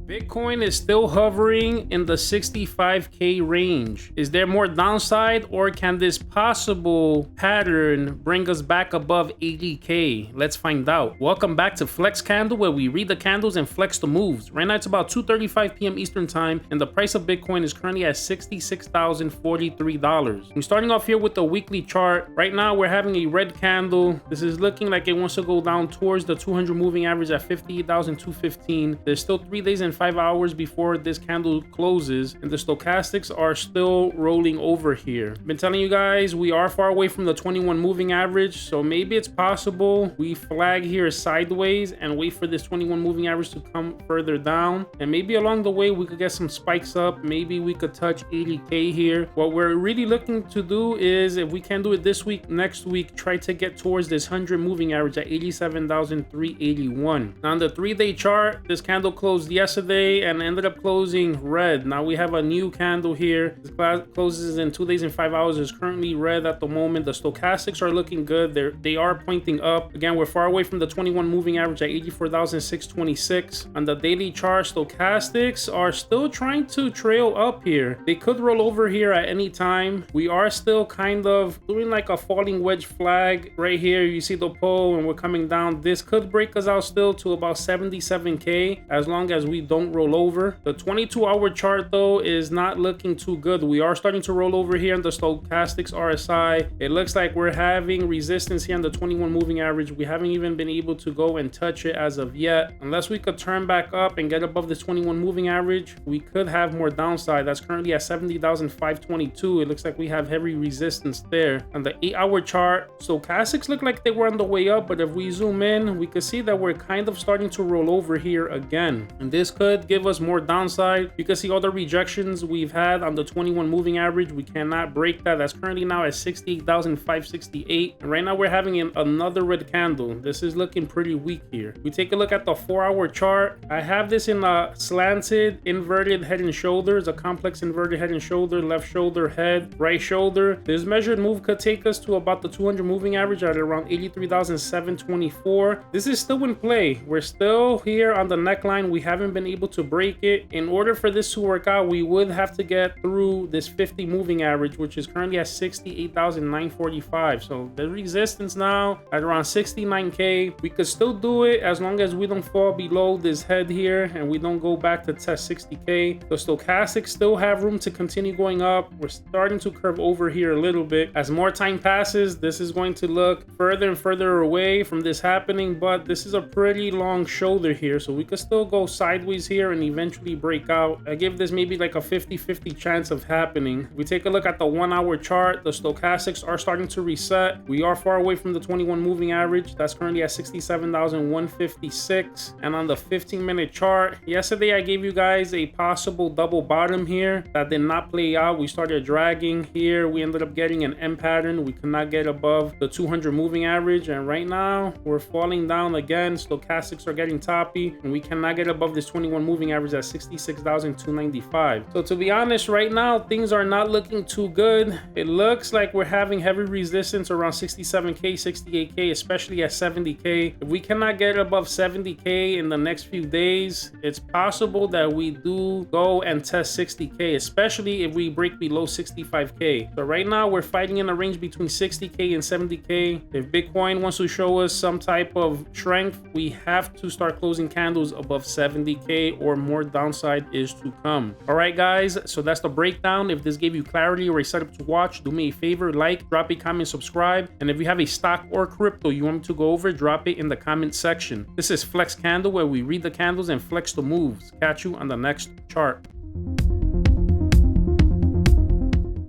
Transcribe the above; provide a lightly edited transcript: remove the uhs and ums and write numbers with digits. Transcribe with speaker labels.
Speaker 1: Bitcoin is still hovering in the 65K range. Is there more downside, or can this possible pattern bring us back above 80K? Let's find out. Welcome back to FlexCandle, where we read the candles and flex the moves. Right now it's about 2:35 p.m. Eastern time, and the price of Bitcoin is currently at $66,043. I'm starting off here with the weekly chart. Right now we're having a red candle. This is looking like it wants to go down towards the 200 moving average at 58,215. There's still 3 days and 5 hours before this candle closes, and the stochastics are still rolling over here. Been telling you guys we are far away from the 21 moving average, so maybe it's possible we flag here sideways and wait for this 21 moving average to come further down, and maybe along the way we could get some spikes up. Maybe we could touch 80K here. What we're really looking to do is, if we can do it this week, next week try to get towards this 100 moving average at 87,381. Now on the 3-day chart, this candle closed yesterday and ended up closing red. Now we have a new candle here. This closes in 2 days and 5 hours. It's currently red at the moment. The stochastics are looking good. They are pointing up. Again, we're far away from the 21 moving average at 84,626. On the daily chart, stochastics are still trying to trail up here. They could roll over here at any time. We are still kind of doing like a falling wedge flag right here. You see the pole and we're coming down. This could break us out still to about 77K as long as we don't roll over. The 22-hour chart though is not looking too good. We are starting to roll over here on the stochastics RSI. It looks like we're having resistance here on the 21 moving average. We haven't even been able to go and touch it as of yet. Unless we could turn back up and get above the 21 moving average, we could have more downside. That's currently at 70,522. It looks like we have heavy resistance there. On the 8-hour chart, stochastics look like they were on the way up, but if we zoom in, we could see that we're kind of starting to roll over here again, and this could give us more downside. You can see all the rejections we've had on the 21 moving average. We cannot break that. That's currently now at 68,568, and right now we're having another red candle. This is looking pretty weak here. We take a look at the 4-hour chart. I have this in a slanted inverted head and shoulders, a complex inverted head and shoulder, left shoulder, head, right shoulder. This measured move could take us to about the 200 moving average at around 83,724. This is still in play. We're still here on the neckline. We haven't been able to break it. In order for this to work out, we would have to get through this 50 moving average, which is currently at 68,945. So the resistance now at around 69K. We could still do it as long as we don't fall below this head here and we don't go back to test 60K. The stochastics still have room to continue going up. We're starting to curve over here a little bit. As more time passes, this is going to look further and further away from this happening, but this is a pretty long shoulder here, so we could still go sideways here and eventually break out. I give this maybe like a 50-50 chance of happening. We take a look at the 1-hour chart. The stochastics are starting to reset. We are far away from the 21 moving average. That's currently at 67,156. And on the 15-minute chart, yesterday I gave you guys a possible double bottom here that did not play out. We started dragging here. We ended up getting an M pattern. We could not get above the 200 moving average, and right now we're falling down again. Stochastics are getting toppy, and we cannot get above this 21 moving average at 66,295. So to be honest, right now things are not looking too good. It looks like we're having heavy resistance around 67K, 68K, especially at 70K. If we cannot get above 70K in the next few days, it's possible that we do go and test 60K, especially if we break below 65K. So right now we're fighting in a range between 60K and 70K. If Bitcoin wants to show us some type of strength, we have to start closing candles above 70K, or more downside is to come. All right guys, so that's the breakdown. If this gave you clarity or a setup to watch, do me a favor, like, drop a comment, subscribe, and if you have a stock or crypto you want me to go over, drop it in the comment section. This is FlexCandle, where we read the candles and flex the moves. Catch you on the next chart.